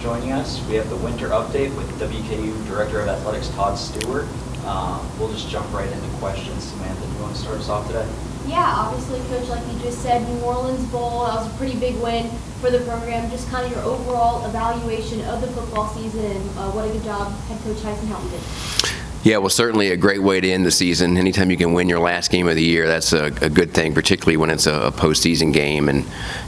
joining us. We have the winter update with WKU Director of Athletics, Todd Stewart. We'll just jump right into questions. Samantha, do you want to start us off today? Yeah, obviously, Coach, like you just said, New Orleans Bowl, that was a pretty big win for the program. Just kind of your overall evaluation of the football season and what a good job head coach Tyson Helton did. Yeah, well, certainly a great way to end the season. Anytime you can win your last game of the year, that's a good thing, particularly when it's a postseason game. And,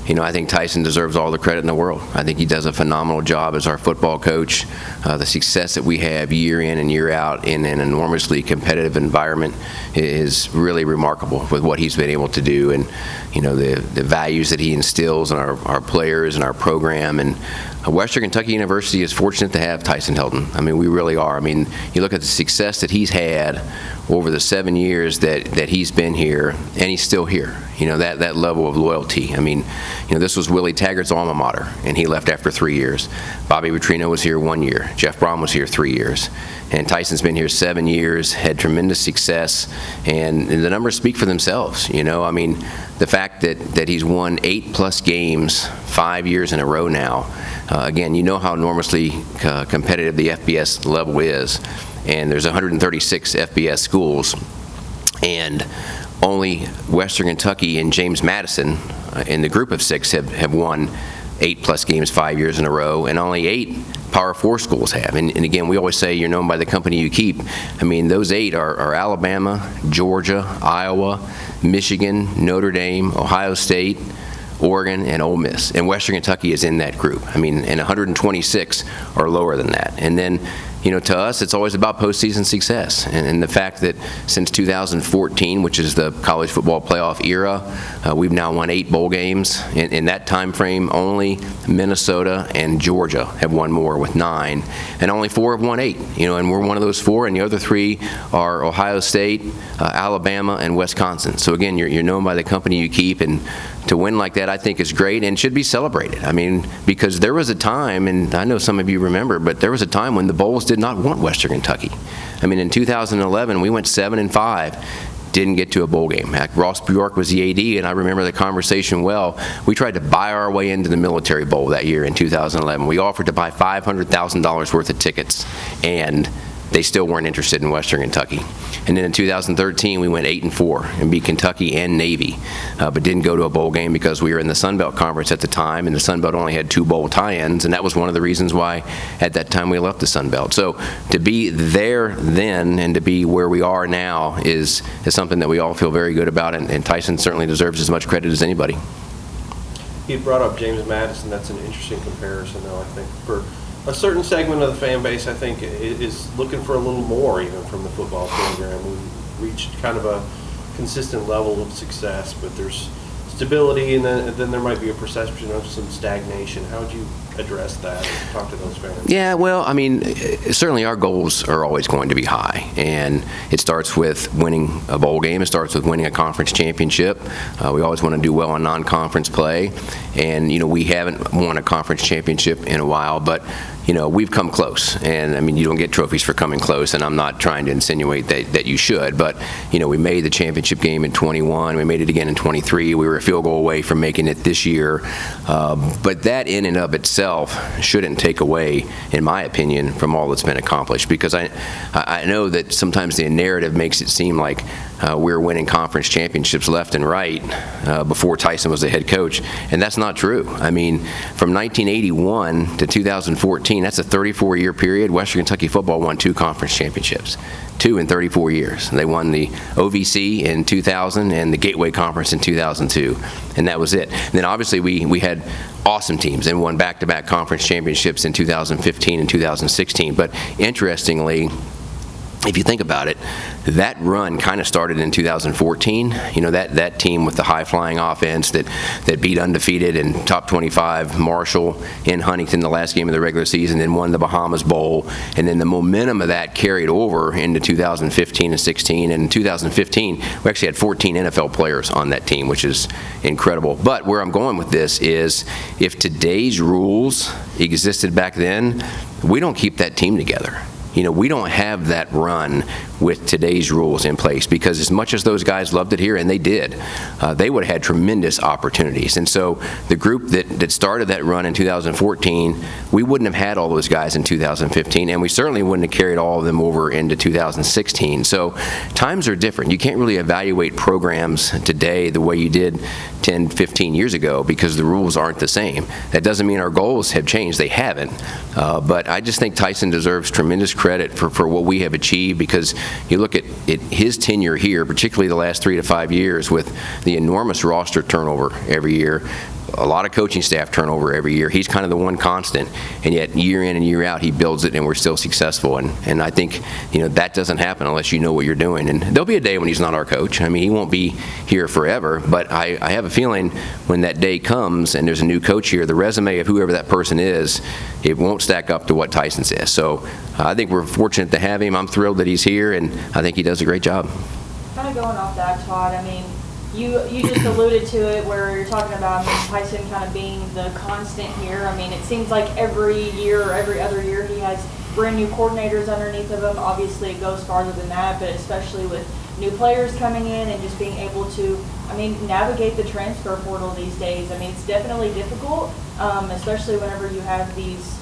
you know, I think Tyson deserves all the credit in the world. I think he does a phenomenal job as our football coach. The success that we have year in and year out in an enormously competitive environment is really remarkable with what he's been able to do, and, you know, the values that he instills in our players and our program. And Western Kentucky University is fortunate to have Tyson Helton. I mean, we really are. I mean, you look at the success that he's had over the 7 years that he's been here, and he's still here. You know, that level of loyalty. I mean, you know, this was Willie Taggart's alma mater, and he left after 3 years. Bobby Petrino was here 1 year. Jeff Brom was here 3 years. And Tyson's been here 7 years, had tremendous success, and the numbers speak for themselves. You know, I mean, the fact that he's won 8+ games 5 years in a row now, again, you know how enormously competitive the FBS level is, and there's 136 FBS schools, and only Western Kentucky and James Madison in the group of 6 have won 8+ games 5 years in a row, and only 8 Power 4 schools have. And again, we always say you're known by the company you keep. I mean, those 8 are Alabama, Georgia, Iowa, Michigan, Notre Dame, Ohio State, Oregon, and Ole Miss. And Western Kentucky is in that group. I mean, and 126 are lower than that. And then, you know, to us, it's always about postseason success. And the fact that since 2014, which is the college football playoff era, we've now won 8 bowl games. In that time frame, only Minnesota and Georgia have won more with 9, and only 4 have won 8. You know, and we're one of those 4, and the other 3 are Ohio State, Alabama, and Wisconsin. So again, you're known by the company you keep, and to win like that, I think, is great and should be celebrated. I mean, because there was a time, and I know some of you remember, but there was a time when the bowls did not want Western Kentucky. I mean, in 2011, we went 7-5, didn't get to a bowl game. Ross Bjork was the AD, and I remember the conversation well. We tried to buy our way into the Military Bowl that year in 2011. We offered to buy $500,000 worth of tickets, and they still weren't interested in Western Kentucky. And then in 2013, we went 8-4 and beat Kentucky and Navy, but didn't go to a bowl game because we were in the Sun Belt Conference at the time, and the Sun Belt only had 2 bowl tie-ins, and that was one of the reasons why at that time we left the Sun Belt. So to be there then and to be where we are now is something that we all feel very good about, and Tyson certainly deserves as much credit as anybody. He brought up James Madison. That's an interesting comparison, though, I think, for a certain segment of the fan base, I think, is looking for a little more even from the football program. We've reached kind of a consistent level of success, but there's stability, and then there might be a perception of some stagnation. How would you address that and talk to those fans? Yeah, well, I mean, certainly our goals are always going to be high, and it starts with winning a bowl game. It starts with winning a conference championship. We always want to do well in non-conference play, and, you know, we haven't won a conference championship in a while, but, you know, we've come close. And, I mean, you don't get trophies for coming close, and I'm not trying to insinuate that you should, but, you know, we made the championship game in 21. We made it again in 23. We were a field goal away from making it this year. But that in and of itself shouldn't take away, in my opinion, from all that's been accomplished, because I know that sometimes the narrative makes it seem like we're winning conference championships left and right before Tyson was the head coach, and that's not true. I mean, from 1981 to 2014, that's a 34-year period. Western Kentucky football won 2 conference championships, 2 in 34 years. They won the OVC in 2000 and the Gateway Conference in 2002, and that was it. And then obviously we had awesome teams and won back-to-back conference championships in 2015 and 2016. But interestingly, if you think about it, that run kind of started in 2014. You know, that team with the high-flying offense that beat undefeated and top 25 Marshall in Huntington the last game of the regular season, then won the Bahamas Bowl, and then the momentum of that carried over into 2015 and 16. And in 2015, we actually had 14 NFL players on that team, which is incredible. But where I'm going with this is, if today's rules existed back then, we don't keep that team together. we don't have that run with today's rules in place, because as much as those guys loved it here, and they did, they would have had tremendous opportunities. And so the group that started that run in 2014, we wouldn't have had all those guys in 2015, and we certainly wouldn't have carried all of them over into 2016. So times are different. You can't really evaluate programs today the way you did 10, 15 years ago, because the rules aren't the same. That doesn't mean our goals have changed. They haven't. But I just think Tyson deserves tremendous credit for what we have achieved, because you look at his tenure here, particularly the last 3 to 5 years, with the enormous roster turnover every year, a lot of coaching staff turnover every year. He's kind of the one constant, and yet year in and year out he builds it, and we're still successful. And I think that doesn't happen unless you know what you're doing. And there'll be a day when he's not our coach. I mean, he won't be here forever, but I have a feeling when that day comes and there's a new coach here, the resume of whoever that person is, it won't stack up to what Tyson says. So I think we're fortunate to have him. I'm thrilled that he's here, and I think he does a great job. Kind of going off that, Todd, I mean, you just alluded to it where you're talking about Tyson kind of being the constant here. I mean, it seems like every year or every other year he has brand new coordinators underneath of him. Obviously, it goes farther than that, but especially with new players coming in and just being able to, navigate the transfer portal these days. I mean, it's definitely difficult, especially whenever you have these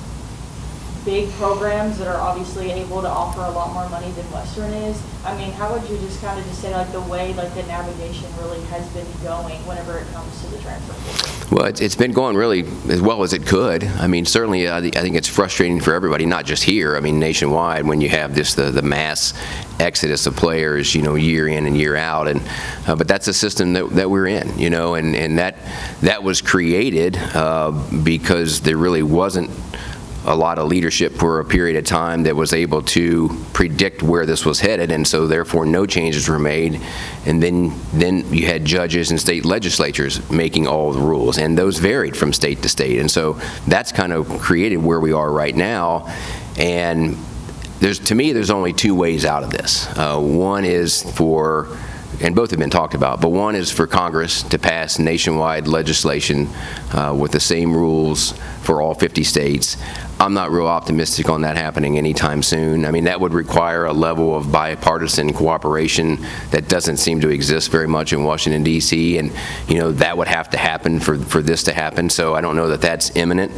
big programs that are obviously able to offer a lot more money than Western is. I mean, how would you just kind of just say the way the navigation really has been going whenever it comes to the transfer portal? Well, it's been going really as well as it could. I mean, certainly I think it's frustrating for everybody, not just here. I mean, nationwide, when you have the mass exodus of players, year in and year out, and but that's a system that we're in, and that was created because there really wasn't a lot of leadership for a period of time that was able to predict where this was headed, and so therefore no changes were made. And then you had judges and state legislatures making all the rules, and those varied from state to state. And so that's kind of created where we are right now. And to me, there's only two ways out of this. One is and both have been talked about, but one is for Congress to pass nationwide legislation with the same rules for all 50 states. I'm not real optimistic on that happening anytime soon. I mean, that would require a level of bipartisan cooperation that doesn't seem to exist very much in Washington, D.C., and that would have to happen for this to happen, so I don't know that that's imminent.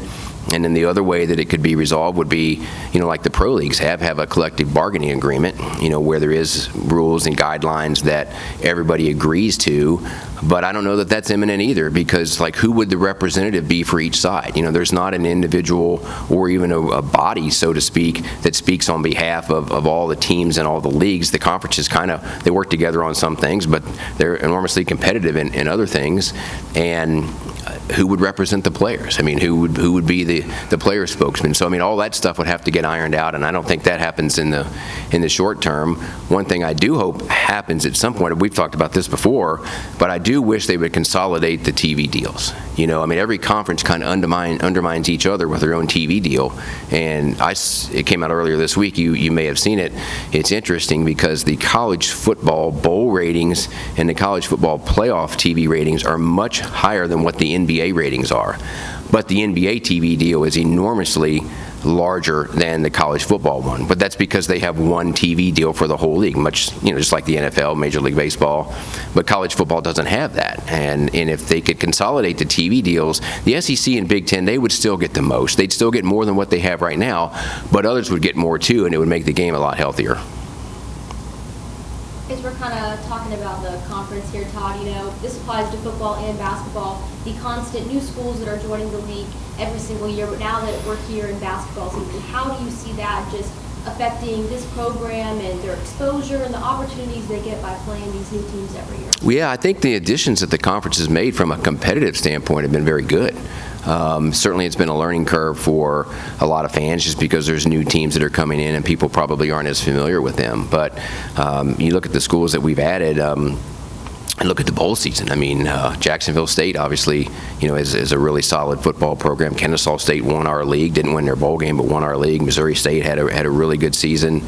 And then the other way that it could be resolved would be, like the pro leagues have a collective bargaining agreement, where there is rules and guidelines that everybody agrees to. But I don't know that that's imminent either, because who would the representative be for each side? There's not an individual or even a body, so to speak, that speaks on behalf of all the teams and all the leagues. The conferences they work together on some things, but they're enormously competitive in other things. And who would represent the players? I mean, who would be the player spokesman? So I mean, all that stuff would have to get ironed out, and I don't think that happens in the short term. One thing I do hope happens at some point, and we've talked about this before, but I do wish they would consolidate the TV deals. I mean, every conference kind of undermines each other with their own TV deal. And it came out earlier this week. You may have seen it. It's interesting because the college football bowl ratings and the college football playoff TV ratings are much higher than what the NBA ratings are. But the NBA TV deal is enormously larger than the college football one. But that's because they have one TV deal for the whole league, much, just like the NFL, Major League Baseball. But college football doesn't have that. And if they could consolidate the TV deals, the SEC and Big Ten, they would still get the most. They'd still get more than what they have right now, but others would get more too, and it would make the game a lot healthier. As we're kind of talking about the conference here, Todd, this applies to football and basketball. The constant new schools that are joining the league every single year, but now that we're here in basketball season, how do you see that just affecting this program and their exposure and the opportunities they get by playing these new teams every year? Well, yeah, I think the additions that the conference has made from a competitive standpoint have been very good. Certainly it's been a learning curve for a lot of fans just because there's new teams that are coming in and people probably aren't as familiar with them. But you look at the schools that we've added, and look at the bowl season. I mean, Jacksonville State obviously, is a really solid football program. Kennesaw State won our league, didn't win their bowl game, but won our league. Missouri State had a really good season.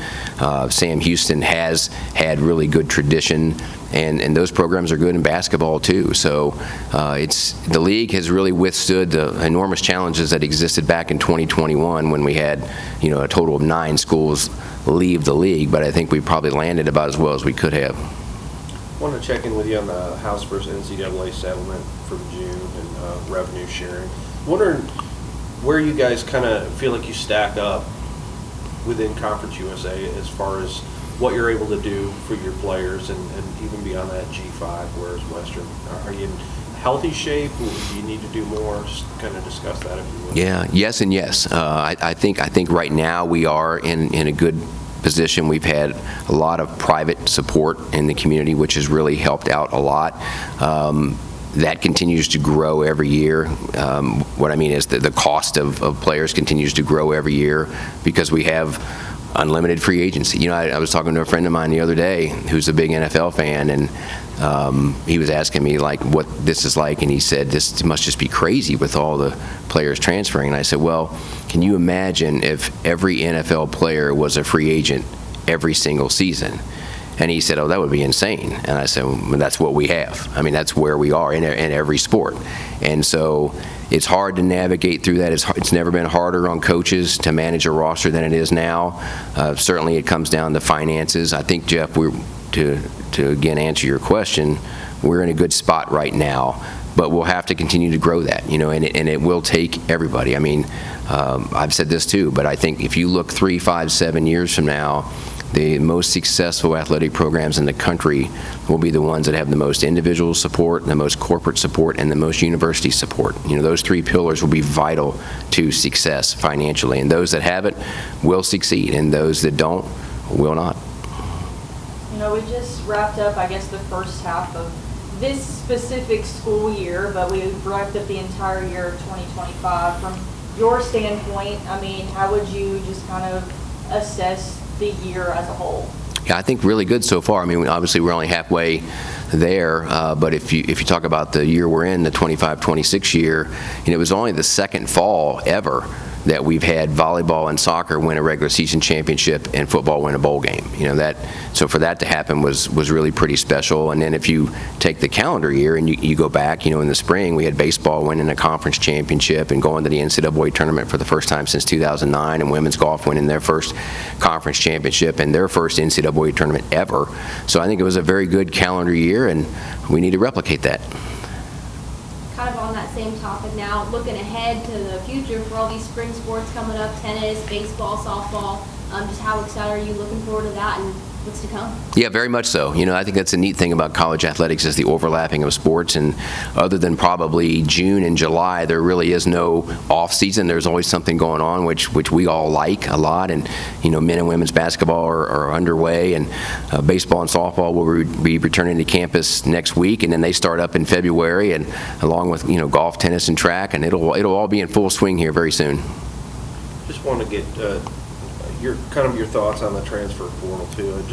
Sam Houston has had really good tradition, and those programs are good in basketball too. So the league has really withstood the enormous challenges that existed back in 2021 when we had, a total of 9 schools leave the league. But I think we probably landed about as well as we could have. I want to check in with you on the House versus NCAA settlement from June and revenue sharing. Wondering where you guys kind of feel like you stack up within Conference USA as far as what you're able to do for your players and even beyond that G5, whereas Western. Are you in healthy shape? Do you need to do more? Just kind of discuss that if you would. Yeah, yes and yes. I think right now we are in a good position. We've had a lot of private support in the community, which has really helped out a lot. That continues to grow every year. What I mean is that the cost of players continues to grow every year because we have unlimited free agency. I was talking to a friend of mine the other day who's a big NFL fan, and he was asking me like what this is like, and he said this must just be crazy with all the players transferring. And I said, well, can you imagine if every NFL player was a free agent every single season? And he said, oh, that would be insane. And I said, well, that's what we have. I mean, that's where we are in every sport. And so it's hard to navigate through that. It's never been harder on coaches to manage a roster than it is now. Certainly it comes down to finances. I think, Jeff, to again answer your question, we're in a good spot right now. But we'll have to continue to grow that, and it will take everybody. I mean, I've said this too, but I think if you look 3, 5, 7 years from now, the most successful athletic programs in the country will be the ones that have the most individual support, the most corporate support, and the most university support. Those 3 pillars will be vital to success financially, and those that have it will succeed, and those that don't will not. We just wrapped up, I guess, the first half of this specific school year, but we wrapped up the entire year of 2025. From your standpoint, I mean, how would you just kind of assess the year as a whole? Yeah, I think really good so far. I mean, obviously we're only halfway there, but if you talk about the year we're in, the 25-26 year, it was only the second fall ever that we've had volleyball and soccer win a regular season championship and football win a bowl game. So for that to happen was really pretty special. And then if you take the calendar year and you go back, in the spring we had baseball winning a conference championship and going to the NCAA tournament for the first time since 2009, and women's golf winning their first conference championship and their first NCAA tournament ever. So I think it was a very good calendar year, and we need to replicate that. Kind of on that same topic now, looking ahead to the future for all these spring sports coming up, tennis, baseball, softball, just how excited are you looking forward to that and what's to come? Yeah, very much so. I think that's a neat thing about college athletics is the overlapping of sports, and other than probably June and July, there really is no off season. There's always something going on, which we all like a lot, and men and women's basketball are underway, and baseball and softball will be returning to campus next week, and then they start up in February, and along with golf, tennis, and track, and it'll all be in full swing here very soon. Just want to get your thoughts on the transfer portal too.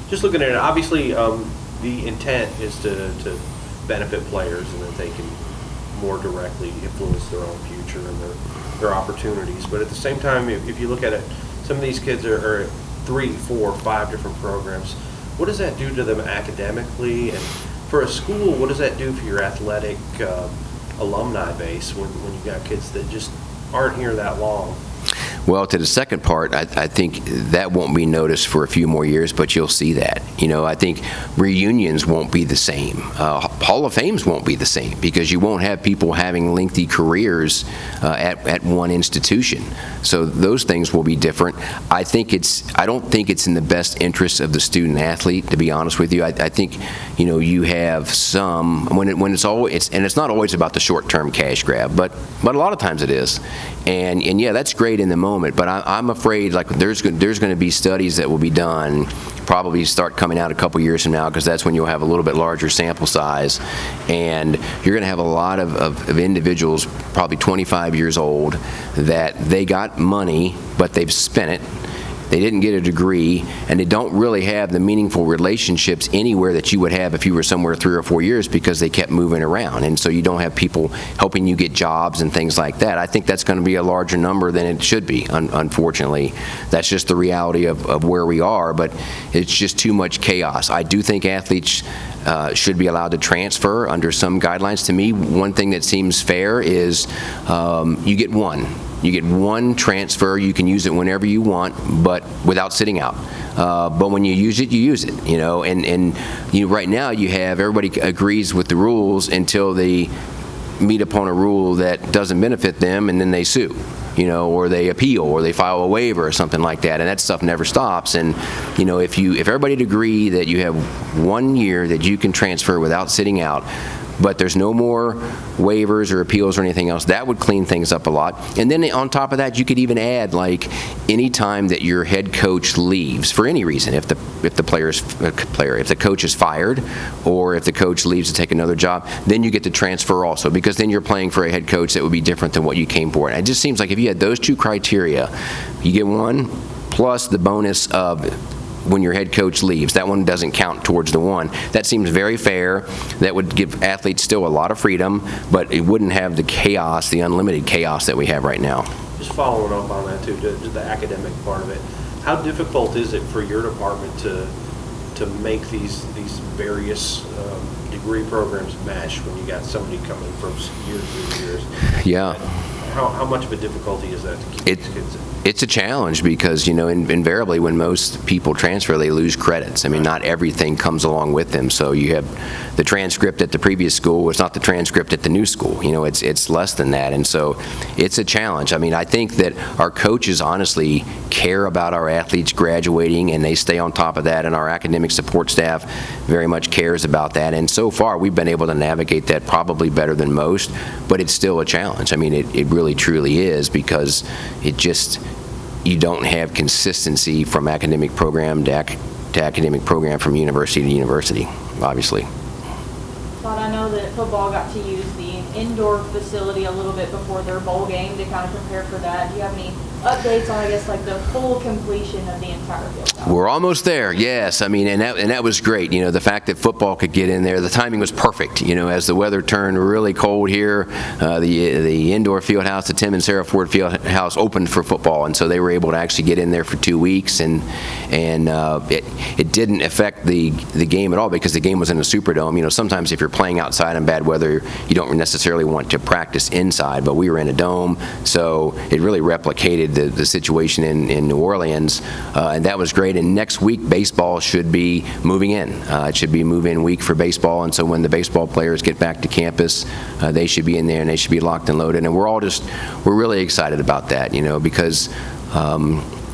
Just looking at it, obviously the intent is to benefit players and that they can more directly influence their own future and their opportunities. But at the same time, if you look at it, some of these kids are at 3, 4, 5 different programs. What does that do to them academically? And for a school, what does that do for your athletic alumni base when you got kids that just aren't here that long? Well, to the second part, I think that won't be noticed for a few more years, but you'll see that. I think reunions won't be the same. Hall of Fames won't be the same because you won't have people having lengthy careers at one institution. So those things will be different. I don't think it's in the best interest of the student athlete, to be honest with you. I think, you have some, when it's always, and it's not always about the short-term cash grab, but a lot of times it is. And yeah, that's great in the moment, but I'm afraid like there's going to be studies that will be done, probably start coming out a couple years from now, because that's when you'll have a little bit larger sample size, and you're going to have a lot of individuals, probably 25 years old, that they got money, but they've spent it, they didn't get a degree, and they don't really have the meaningful relationships anywhere that you would have if you were somewhere 3 or 4 years, because they kept moving around. And so you don't have people helping you get jobs and things like that. I think that's going to be a larger number than it should be, unfortunately. That's just the reality of where we are, but it's just too much chaos. I do think athletes should be allowed to transfer under some guidelines. To me, one thing that seems fair is you get one. You get one transfer. You can use it whenever you want, but without sitting out. But when you use it, you use it. And right now you have everybody agrees with the rules until they meet upon a rule that doesn't benefit them, and then they sue. Or they appeal, or they file a waiver or something like that, and that stuff never stops. And if everybody'd agree that you have 1 year that you can transfer without sitting out, but there's no more waivers or appeals or anything else, that would clean things up a lot. And then on top of that, you could even add, like, any time that your head coach leaves for any reason, if the coach is fired, or if the coach leaves to take another job, then you get to transfer also, because then you're playing for a head coach that would be different than what you came for. And it just seems like if you had those two criteria, you get one plus the bonus of when your head coach leaves. That one doesn't count towards the one. That seems very fair. That would give athletes still a lot of freedom, but it wouldn't have the chaos, the unlimited chaos that we have right now. Just following up on that too, the academic part of it. How difficult is it for your department to make these various degree programs match when you got somebody coming from year to years? Yeah. How much of a difficulty is that to keep these kids in? It's a challenge because, invariably when most people transfer, they lose credits. I mean, not everything comes along with them. So you have the transcript at the previous school was not the transcript at the new school. It's less than that. And so it's a challenge. I mean, I think that our coaches honestly care about our athletes graduating, and they stay on top of that, and our academic support staff very much cares about that. And so far, we've been able to navigate that probably better than most, but it's still a challenge. I mean, it really truly is, because you don't have consistency from academic program to academic program, from university to university, obviously. Todd, I know that football got to use the indoor facility a little bit before their bowl game to kind of prepare for that. Do you have any updates on, I guess, like the full completion of the entire field? We're almost there, yes. I mean, and that was great. The fact that football could get in there, the timing was perfect. As the weather turned really cold here, the indoor field house, the Tim and Sarah Ford field house, opened for football, and so they were able to actually get in there for 2 weeks, and it didn't affect the game at all, because the game was in a Superdome. Sometimes if you're playing outside in bad weather, you don't necessarily want to practice inside, but we were in a dome, so it really replicated the situation in New Orleans, and that was great. And next week, baseball should be moving in. It should be move-in week for baseball, and so when the baseball players get back to campus, they should be in there, and they should be locked and loaded. And we're really excited about that, because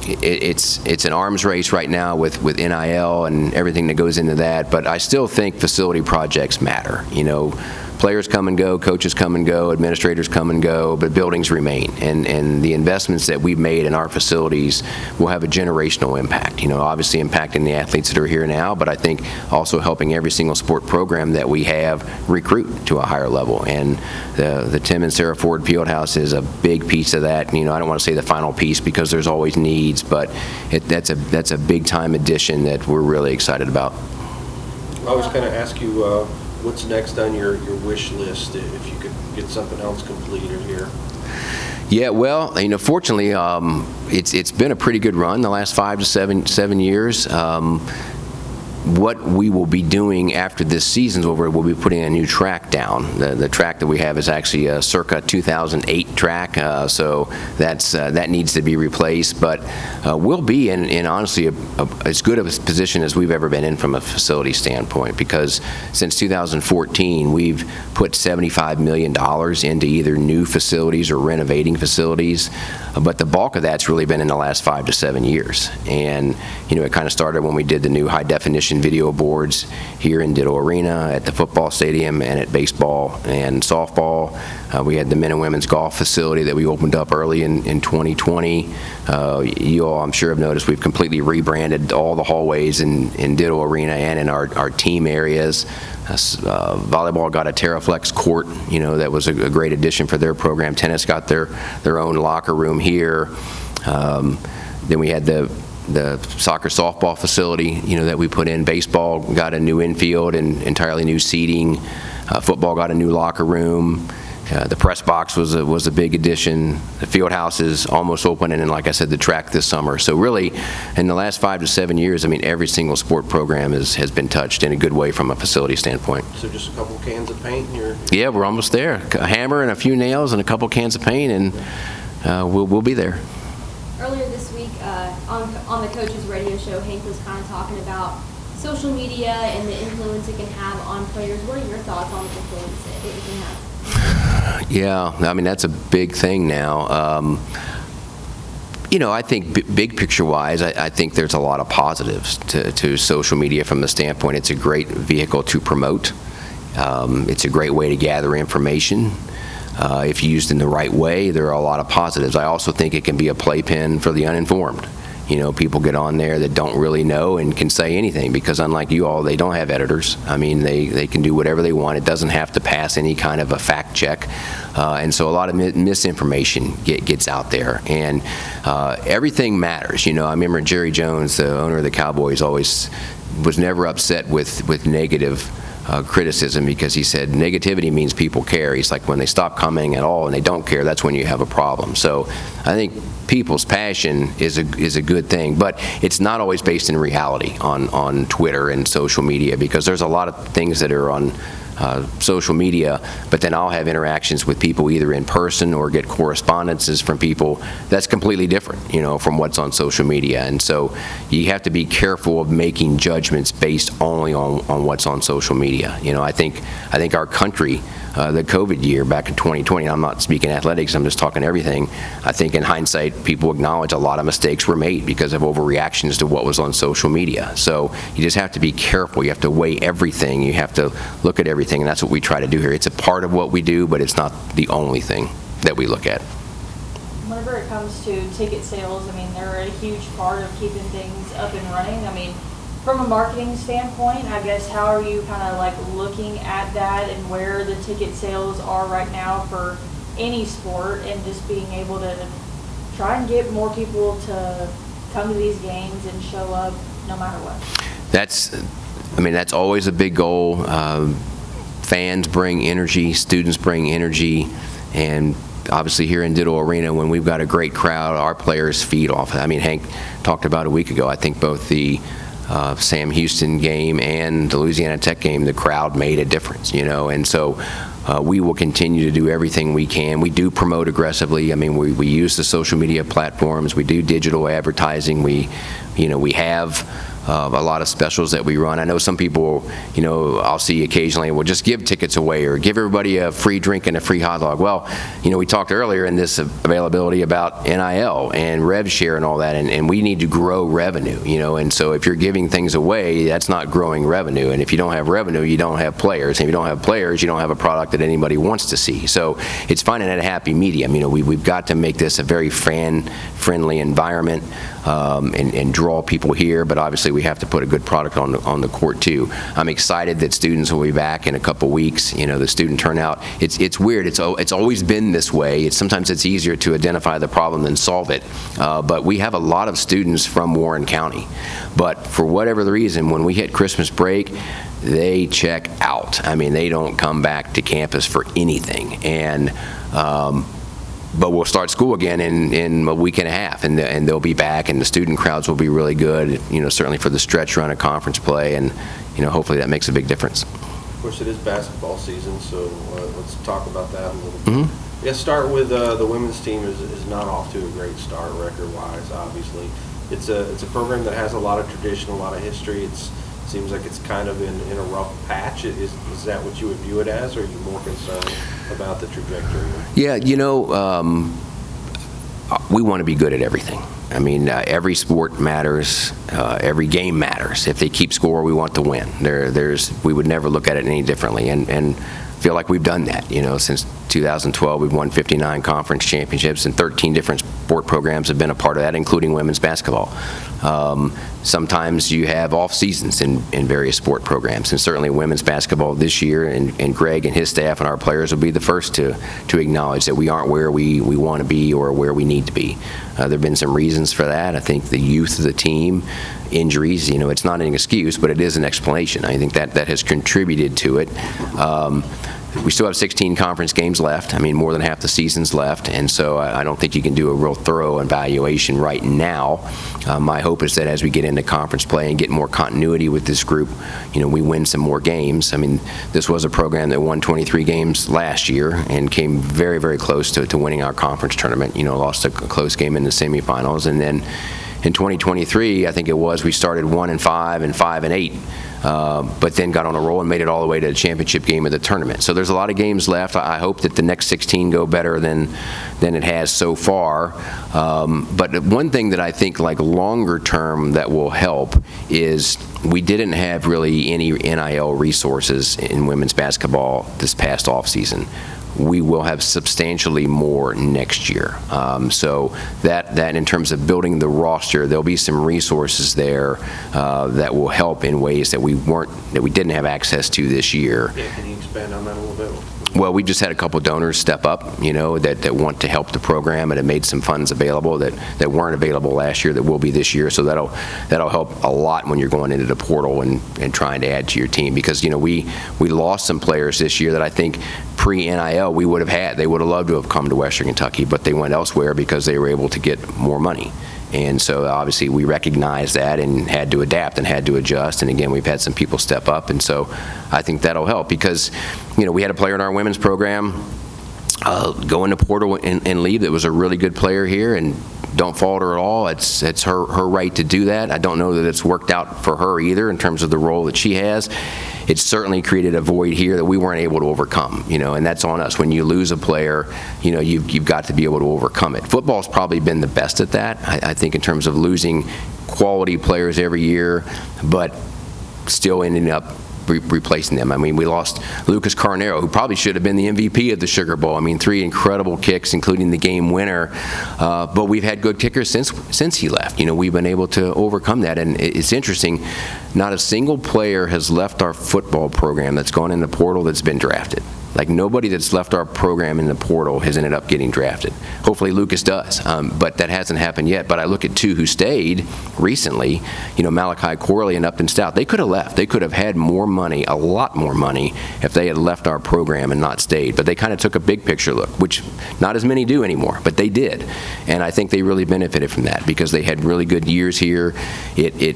it's an arms race right now with NIL and everything that goes into that, but I still think facility projects matter. Players come and go, coaches come and go, administrators come and go, but buildings remain. And the investments that we've made in our facilities will have a generational impact. Obviously impacting the athletes that are here now, but I think also helping every single sport program that we have recruit to a higher level. And the Tim and Sarah Ford Fieldhouse is a big piece of that. I don't want to say the final piece, because there's always needs, but that's a big time addition that we're really excited about. I was going to ask you, what's next on your wish list if you could get something else completed here? Yeah, well, fortunately, it's been a pretty good run the last 5 to 7 years. What we will be doing after this season's over, we'll be putting a new track down. The track that we have is actually a circa 2008 track, so that needs to be replaced. But we'll be in honestly as good of a position as we've ever been in from a facility standpoint, because since 2014 we've put $75 million into either new facilities or renovating facilities. But the bulk of that's really been in the last 5 to 7 years. And it kind of started when we did the new high definition video boards here in Ditto Arena, at the football stadium, and at baseball and softball. We had the men and women's golf facility that we opened up early in 2020. You all, I'm sure, have noticed we've completely rebranded all the hallways in Ditto Arena and in our team areas. Volleyball got a Terraflex court, that was a great addition for their program. Tennis got their own locker room here. Then we had the the soccer softball facility, that we put in. Baseball got a new infield and entirely new seating. Football got a new locker room. The press box was a big addition. The field house is almost open, and then, like I said, the track this summer. So really, in the last 5 to 7 years, I mean, every single sport program has been touched in a good way from a facility standpoint. So just a couple cans of paint and you're... Yeah, we're almost there. A hammer and a few nails and a couple cans of paint, and we'll be there. Earlier this week, on the coach's radio show, Hank was kind of talking about social media and the influence it can have on players. What are your thoughts on the influence it can have? Yeah, I mean, that's a big thing now. I think big picture-wise, I think there's a lot of positives to social media from the standpoint. It's a great vehicle to promote. It's a great way to gather information. If used in the right way, there are a lot of positives. I also think it can be a playpen for the uninformed. People get on there that don't really know and can say anything because, unlike you all, they don't have editors. I mean, they can do whatever they want. It doesn't have to pass any kind of a fact check. And so a lot of misinformation gets out there. And everything matters. I remember Jerry Jones, the owner of the Cowboys, always was never upset with negative criticism because he said negativity means people care. He's like, when they stop commenting at all and they don't care, that's when you have a problem. So I think people's passion is a good thing, but it's not always based in reality on Twitter and social media, because there's a lot of things that are on social media, but then I'll have interactions with people either in person or get correspondences from people that's completely different, from what's on social media. And so you have to be careful of making judgments based only on what's on social media. I think our country, the COVID year back in 2020, I'm not speaking athletics, I'm just talking everything. I think in hindsight, people acknowledge a lot of mistakes were made because of overreactions to what was on social media. So you just have to be careful. You have to weigh everything. You have to look at everything, and that's what we try to do here. It's a part of what we do, but it's not the only thing that we look at. Whenever it comes to ticket sales, I mean, they're a huge part of keeping things up and running. I mean, from a marketing standpoint, I guess, how are you kind of like looking at that and where the ticket sales are right now for any sport, and just being able to try and get more people to come to these games and show up no matter what? That's always a big goal. Fans bring energy, students bring energy, and obviously here in Diddle Arena, when we've got a great crowd, our players feed off it. I mean, Hank talked about a week ago, I think both the Sam Houston game and the Louisiana Tech game, the crowd made a difference, and so we will continue to do everything we can. We do promote aggressively. I mean, we use the social media platforms. We do digital advertising. We have a lot of specials that we run. I know some people, I'll see occasionally, will just give tickets away or give everybody a free drink and a free hot dog. Well, we talked earlier in this availability about NIL and rev share and all that, and we need to grow revenue, and so if you're giving things away, that's not growing revenue. And if you don't have revenue, you don't have players. And if you don't have players, you don't have a product that anybody wants to see. So it's finding a happy medium. We've got to make this a very fan-friendly environment and draw people here, but obviously we have to put a good product on the court too. I'm excited that students will be back in a couple weeks. The student turnout, it's weird. It's always been this way. Sometimes it's easier to identify the problem than solve it. But we have a lot of students from Warren County. But for whatever the reason, when we hit Christmas break, they check out. I mean, they don't come back to campus for anything. And but we'll start school again in a week and a half, and they'll be back, and the student crowds will be really good, certainly for the stretch run of conference play, and hopefully that makes a big difference. Of course, it is basketball season, so let's talk about that a little bit. Mm-hmm. Yeah, start with the women's team is not off to a great start record-wise, obviously. It's a program that has a lot of tradition, a lot of history. It seems like it's kind of in a rough patch. Is that what you would view it as, or are you more concerned about the trajectory? Yeah, we want to be good at everything. I mean, every sport matters. Every game matters. If they keep score, we want to win. We would never look at it any differently. And feel like we've done that. Since 2012, we've won 59 conference championships, and 13 different sport programs have been a part of that, including women's basketball. Sometimes you have off seasons in various sport programs, and certainly women's basketball this year, and Greg and his staff and our players will be the first to acknowledge that we aren't where we want to be or where we need to be. There have been some reasons for that. I think the youth of the team, injuries, it's not an excuse, but it is an explanation. I think that has contributed to it. We still have 16 conference games left. I mean, more than half the season's left, and so I don't think you can do a real thorough evaluation right now. My hope is that as we get into conference play and get more continuity with this group, we win some more games. I mean, this was a program that won 23 games last year and came very, very close to winning our conference tournament. Lost a close game in the semifinals, and then in 2023, I think it was, we started 1-5 and 5-8. But then got on a roll and made it all the way to the championship game of the tournament. So there's a lot of games left. I hope that the next 16 go better than it has so far. But one thing that I think like longer term that will help is we didn't have really any NIL resources in women's basketball this past offseason. We will have substantially more next year. So that in terms of building the roster, there'll be some resources there that will help in ways that we didn't have access to this year. Yeah, can you expand on that a little bit? Well, we just had a couple donors step up, that want to help the program and have made some funds available that weren't available last year that will be this year. So that'll help a lot when you're going into the portal and trying to add to your team, because we lost some players this year that I think pre-NIL we would have had. They would have loved to have come to Western Kentucky, but they went elsewhere because they were able to get more money. And so obviously we recognized that and had to adapt and had to adjust. And again, we've had some people step up. And so I think that'll help, because, we had a player in our women's program go into portal and leave that was a really good player here, and don't fault her at all. It's her right to do that. I don't know that it's worked out for her either in terms of the role that she has. It's certainly created a void here that we weren't able to overcome, and that's on us. When you lose a player, you've got to be able to overcome it. Football's probably been the best at that, I think, in terms of losing quality players every year, but still ending up replacing them. I mean, we lost Lucas Carnero, who probably should have been the MVP of the Sugar Bowl. I mean, 3 incredible kicks, including the game winner. But we've had good kickers since he left. We've been able to overcome that. And it's interesting, not a single player has left our football program that's gone in the portal that's been drafted. Like, nobody that's left our program in the portal has ended up getting drafted. Hopefully Lucas does, but that hasn't happened yet. But I look at 2 who stayed recently, Malachi Corley and Upton Stout. They could have left. They could have had more money, a lot more money, if they had left our program and not stayed. But they kind of took a big picture look, which not as many do anymore, but they did. And I think they really benefited from that because they had really good years here. It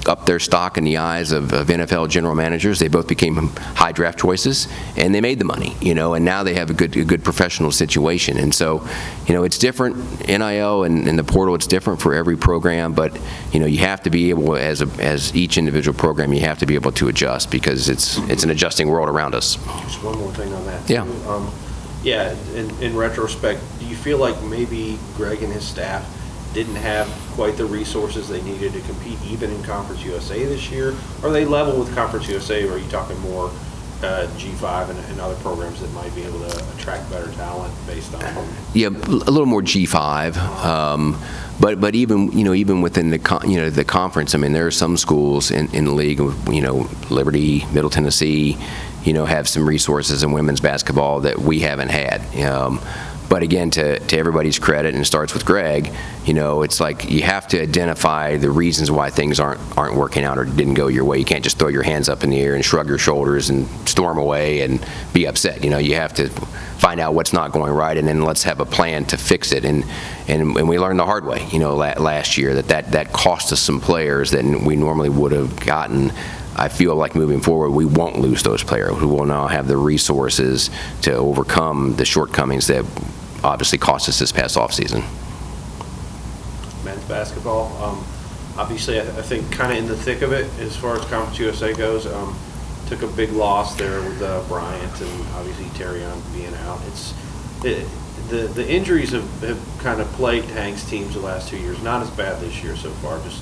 upped their stock in the eyes of NFL general managers. They both became high draft choices, and they made the money, and now they have a good professional situation. And so, it's different, NIL and the portal, it's different for every program, but, you have to be able, as each individual program, you have to be able to adjust, because it's an adjusting world around us. Just one more thing on that. Yeah. Yeah, in retrospect, do you feel like maybe Greg and his staff didn't have quite the resources they needed to compete even in Conference USA this year? Are they level with Conference USA, or are you talking more G5 and other programs that might be able to attract better talent based on? Yeah, a little more G5. But even within the conference, I mean, there are some schools in the league, Liberty, Middle Tennessee, have some resources in women's basketball that we haven't had. But again, to everybody's credit, and it starts with Greg, it's like you have to identify the reasons why things aren't working out or didn't go your way. You can't just throw your hands up in the air and shrug your shoulders and storm away and be upset. You have to find out what's not going right, and then let's have a plan to fix it. And we learned the hard way, last year that cost us some players that we normally would have gotten. I feel like moving forward, we won't lose those players. We will now have the resources to overcome the shortcomings that obviously cost us this past offseason. Men's basketball, obviously, I think kind of in the thick of it as far as Conference USA goes. Took a big loss there with Bryant and obviously Terrion being out. The injuries have kind of plagued Hank's teams the last 2 years. Not as bad this year so far. Just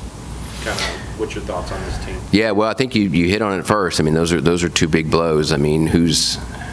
kind of, what's your thoughts on this team? Yeah, well, I think you hit on it first. I mean, those are 2 big blows. I mean,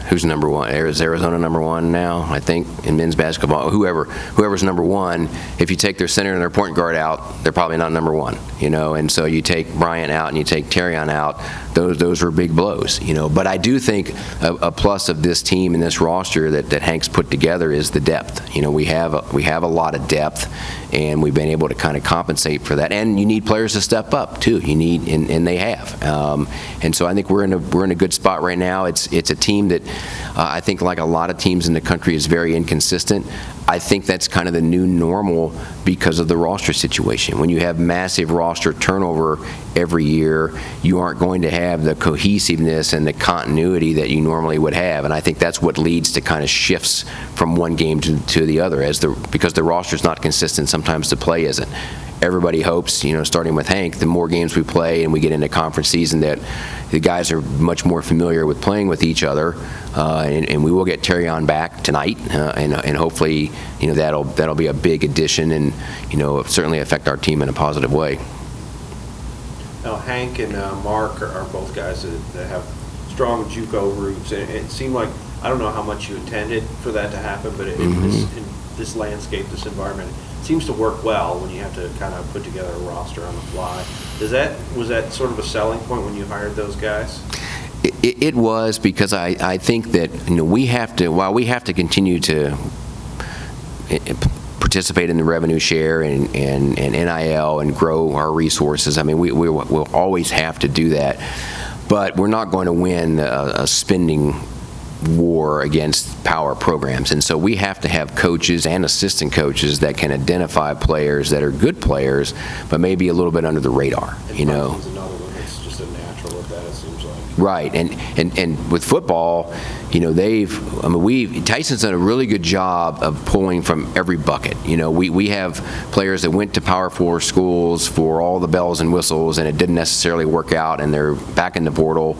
who's number one? Is Arizona number one now, I think, in men's basketball? Whoever's number one, if you take their center and their point guard out, they're probably not number one, and so you take Bryant out and you take Terrion out, those were big blows, But I do think a plus of this team and this roster that Hank's put together is the depth. We have a lot of depth, and we've been able to kind of compensate for that. And you need players to step up too. You need, and they have. And so I think we're in a good spot right now. It's a team that I think, like a lot of teams in the country, is very inconsistent. I think that's kind of the new normal because of the roster situation. When you have massive roster turnover every year, you aren't going to have the cohesiveness and the continuity that you normally would have. And I think that's what leads to kind of shifts from one game to the other, because the roster's not consistent. Sometimes the play isn't. Everybody hopes, starting with Hank, the more games we play and we get into conference season, that the guys are much more familiar with playing with each other, and we will get Terrion back tonight, and hopefully, that'll be a big addition, and certainly affect our team in a positive way. Now, Hank and Mark are both guys that have strong JUCO roots, and it seemed like, I don't know how much you intended for that to happen, but in this landscape, this environment, it seems to work well when you have to kind of put together a roster on the fly. Was that sort of a selling point when you hired those guys? It was, because I think that while we have to continue to participate in the revenue share and NIL and grow our resources. I mean, we'll always have to do that, but we're not going to win a spending war against power programs. And so we have to have coaches and assistant coaches that can identify players that are good players, but maybe a little bit under the radar, and another one that's just a natural at that, it seems like. Right, and with football, Tyson's done a really good job of pulling from every bucket. We have players that went to Power 4 schools for all the bells and whistles, and it didn't necessarily work out, and they're back in the portal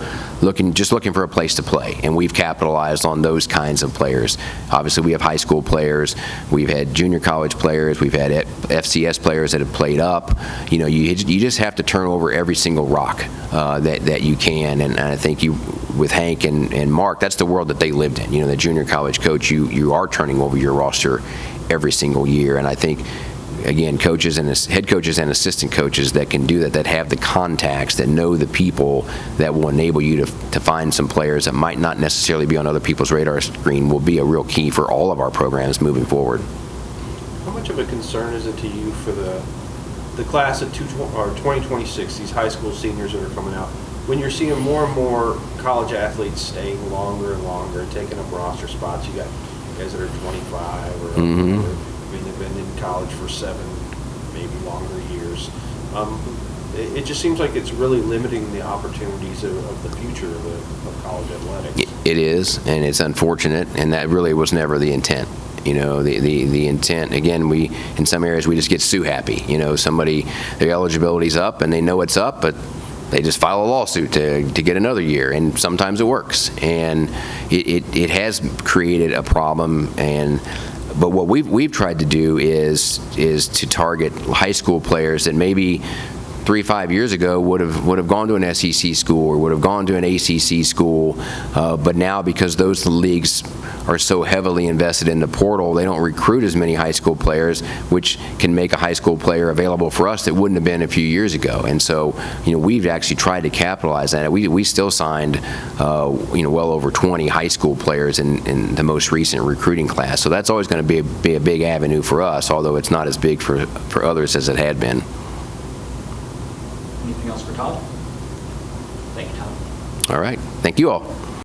just looking for a place to play, and we've capitalized on those kinds of players. Obviously, we have high school players, we've had junior college players, we've had FCS players that have played up. You just have to turn over every single rock that you can, and I think with Hank and Mark, that's the world that they lived in. The junior college coach, you are turning over your roster every single year, and I think, again, coaches and head coaches and assistant coaches that can do that have the contacts, that know the people, that will enable you to find some players that might not necessarily be on other people's radar screen, will be a real key for all of our programs moving forward. How much of a concern is it to you for the class of 2026, these high school seniors that are coming out, when you're seeing more and more college athletes staying longer and longer and taking up roster spots? You got guys that are 25 or they've been in college for 7, maybe longer years. It just seems like it's really limiting the opportunities of the future of college athletics. It is, and it's unfortunate, and that really was never the intent. The intent, again, in some areas we just get sue happy. Somebody, their eligibility's up and they know it's up, but they just file a lawsuit to get another year, and sometimes it works. And it has created a problem, but what we've tried to do is to target high school players that maybe 3-5 years ago would have gone to an SEC school or would have gone to an ACC school, but now, because those leagues are so heavily invested in the portal, they don't recruit as many high school players, which can make a high school player available for us that wouldn't have been a few years ago. And so, we've actually tried to capitalize on it. We still signed, well over 20 high school players in the most recent recruiting class. So that's always going to be a big avenue for us, although it's not as big for others as it had been. Anything else for Todd? Thank you, Todd. All right. Thank you all.